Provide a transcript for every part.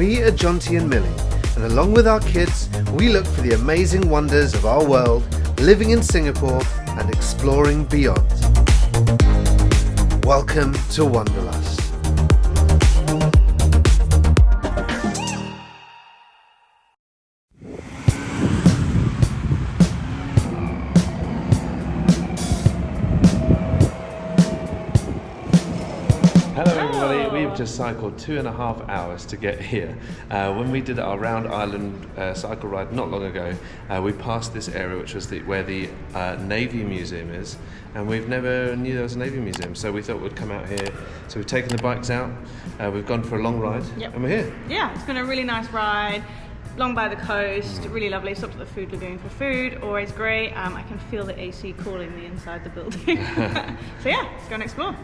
We are Jonty and Millie, and along with our kids, we look for the amazing wonders of our world, living in Singapore and exploring beyond. Welcome to Wanderlust. We've just cycled 2.5 hours to get here. When we did our round island cycle ride not long ago, we passed this area which was where the Navy Museum is, and we've never knew there was a Navy Museum, so we thought we'd come out here. So we've taken the bikes out, we've gone for a long ride, and we're here. Yeah, it's been a really nice ride. Long by the coast, really lovely. Stopped at the Food Lagoon for food, always great. I can feel the AC calling me inside the building. So yeah, let's go and explore.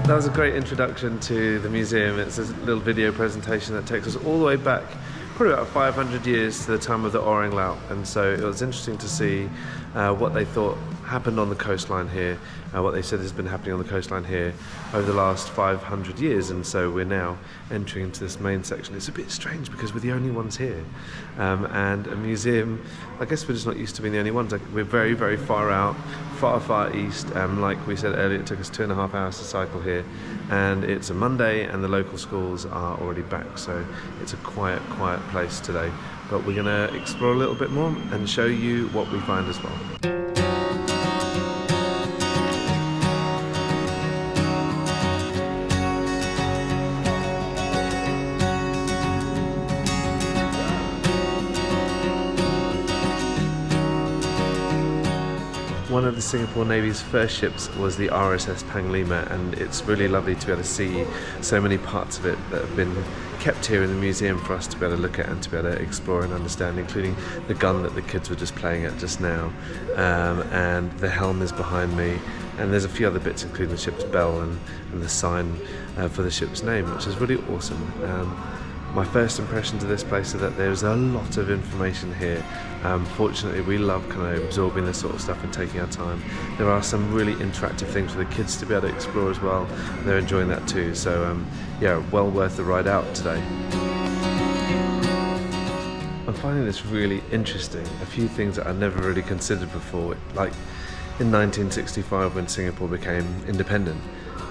That was a great introduction to the museum. It's a little video presentation that takes us all the way back, probably about 500 years to the time of the Orang Laut, and so it was interesting to see what they thought happened on the coastline here, what they said has been happening on the coastline here over the last 500 years, and so we're now entering into this main section. It's a bit strange because we're the only ones here, and a museum, I guess we're just not used to being the only ones. Like, we're very, very far out, far east. Like we said earlier, it took us 2.5 hours to cycle here, and it's a Monday and the local schools are already back, so it's a quiet place today. But we're going to explore a little bit more and show you what we find as well. One of the Singapore Navy's first ships was the RSS Panglima, and it's really lovely to be able to see so many parts of it that have been kept here in the museum for us to be able to look at and to be able to explore and understand, including the gun that the kids were just playing at just now, and the helm is behind me, and there's a few other bits including the ship's bell and the sign for the ship's name, which is really awesome. My first impressions of this place are that there's a lot of information here. Fortunately, we love kind of absorbing this sort of stuff and taking our time. There are some really interactive things for the kids to be able to explore as well. They're enjoying that too. So yeah, well worth the ride out today. I'm finding this really interesting. A few things that I've never really considered before, like in 1965 when Singapore became independent,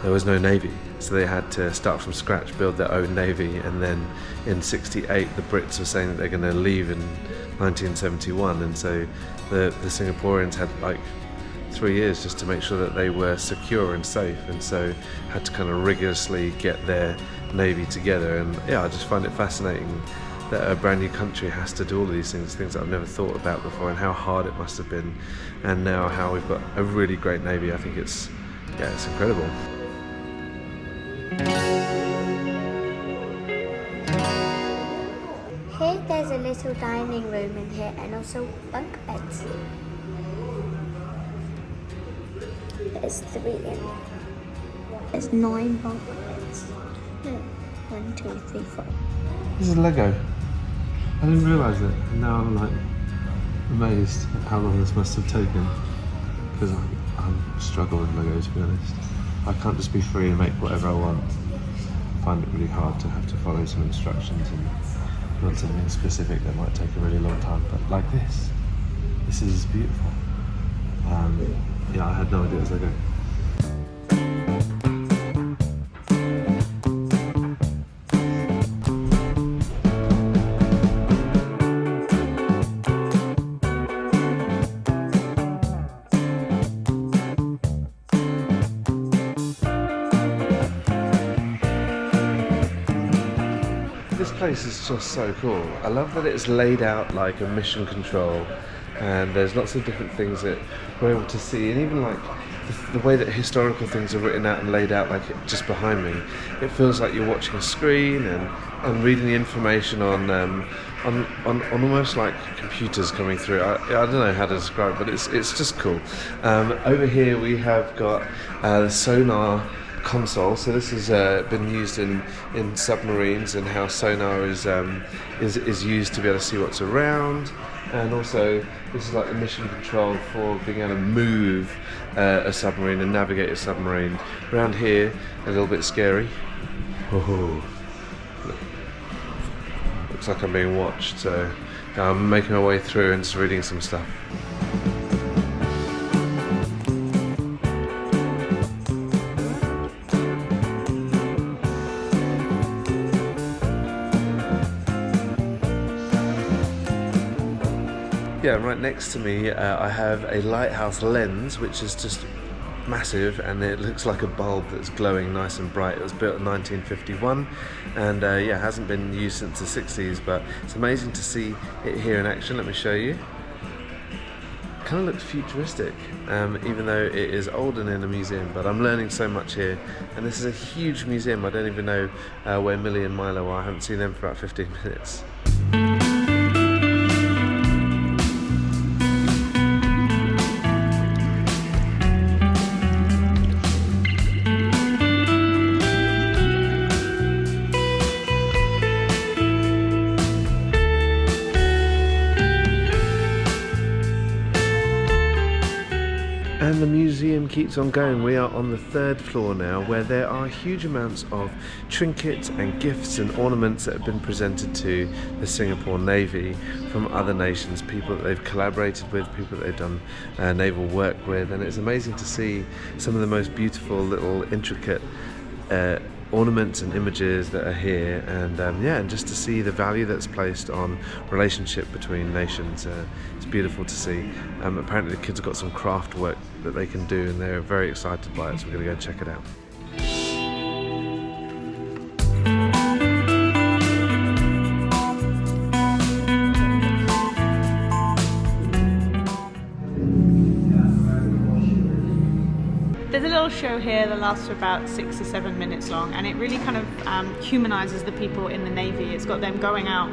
there was no navy, so they had to start from scratch, build their own navy, and then in '68 the Brits were saying that they're going to leave in 1971, and so the Singaporeans had like 3 years just to make sure that they were secure and safe, and so had to kind of rigorously get their navy together. And yeah, I just find it fascinating that a brand new country has to do all of these things that I've never thought about before, and how hard it must have been, and now how we've got a really great navy. I think it's incredible. Here there's a little dining room in here and also bunk beds. There's 3 in there. There's 9 bunk beds. No, 1, 2, 3, 4. This is Lego. I didn't realise it, and now I'm like amazed at how long this must have taken, because I struggle with Lego, to be honest. I can't just be free and make whatever I want. I find it really hard to have to follow some instructions and build something specific that might take a really long time. But like this is beautiful. Yeah, I had no idea it was Lego. This place is just so cool. I love that it's laid out like a mission control, and there's lots of different things that we're able to see, and even like the way that historical things are written out and laid out, like just behind me, it feels like you're watching a screen and reading the information on almost like computers coming through. I don't know how to describe it, but it's just cool. Over here we have got the sonar console. So this has been used in submarines, and how sonar is used to be able to see what's around. And also this is like the mission control for being able to move a submarine and navigate a submarine. Around here, a little bit scary. Oh, looks like I'm being watched, so I'm making my way through and just reading some stuff. Yeah, right next to me I have a lighthouse lens, which is just massive, and it looks like a bulb that's glowing nice and bright. It was built in 1951, and yeah, hasn't been used since the 60s, but it's amazing to see it here in action. Let me show you. Kind of looks futuristic, even though it is old and in a museum, but I'm learning so much here. And this is a huge museum. I don't even know where Millie and Milo are. I haven't seen them for about 15 minutes. And the museum keeps on going. We are on the 3rd floor now, where there are huge amounts of trinkets and gifts and ornaments that have been presented to the Singapore Navy from other nations, people that they've collaborated with, people that they've done naval work with. And it's amazing to see some of the most beautiful little intricate ornaments and images that are here, and yeah, and just to see the value that's placed on relationship between nations. It's beautiful to see. Apparently the kids have got some craft work that they can do, and they're very excited by it, so we're going to go check it out. There's a little show here that lasts for about 6 or 7 minutes long, and it really kind of humanizes the people in the Navy. It's got them going out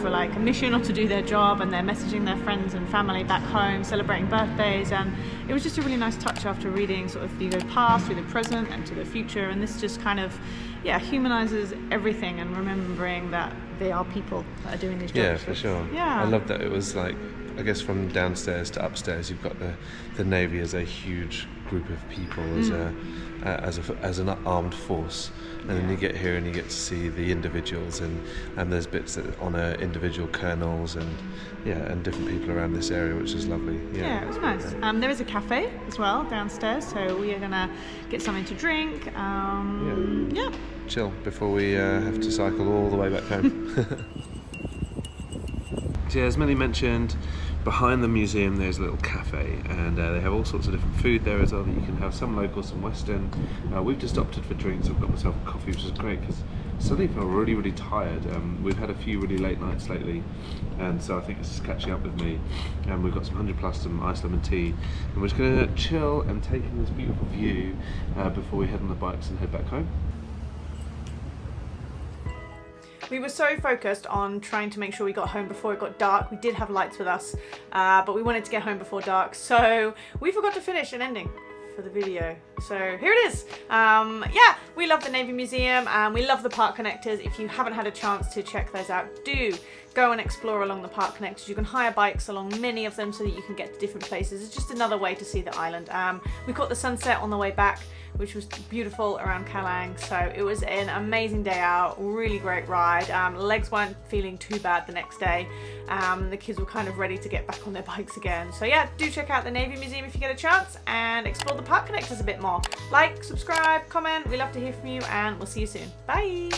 for like a mission or to do their job, and they're messaging their friends and family back home, celebrating birthdays, and it was just a really nice touch after reading sort of the past through the present and to the future. And this just kind of, yeah, humanizes everything, and remembering that they are people that are doing these jobs. Yeah, for sure. Yeah, I love that it was like, I guess from downstairs to upstairs, you've got the Navy as a huge group of people, as an armed force, and then you get here and you get to see the individuals, and there's bits that honour individual colonels and and different people around this area, which is lovely. Yeah, it was nice. There is a cafe as well downstairs, so we are gonna get something to drink. Chill before we have to cycle all the way back home. So as Millie mentioned, behind the museum there's a little cafe, and they have all sorts of different food there as well that you can have, some local, some Western. We've just opted for drinks. I've got myself a coffee, which is great because suddenly I feel really, really tired. We've had a few really late nights lately, and so I think this is catching up with me. And we've got some 100+, some iced lemon tea, and we're just going to chill and take in this beautiful view before we head on the bikes and head back home. We were so focused on trying to make sure we got home before it got dark. We did have lights with us, but we wanted to get home before dark, so we forgot to finish an ending for the video. So here it is. Yeah, we love the Navy Museum, and we love the park connectors. If you haven't had a chance to check those out, do go and explore along the park connectors. You can hire bikes along many of them so that you can get to different places. It's just another way to see the island. We caught the sunset on the way back, which was beautiful around Kalang, so it was an amazing day out, really great ride. Legs weren't feeling too bad the next day. The kids were kind of ready to get back on their bikes again. So yeah, do check out the Navy Museum if you get a chance, and explore the park connectors a bit more. Like, subscribe, comment, we love to hear from you, and we'll see you soon. Bye!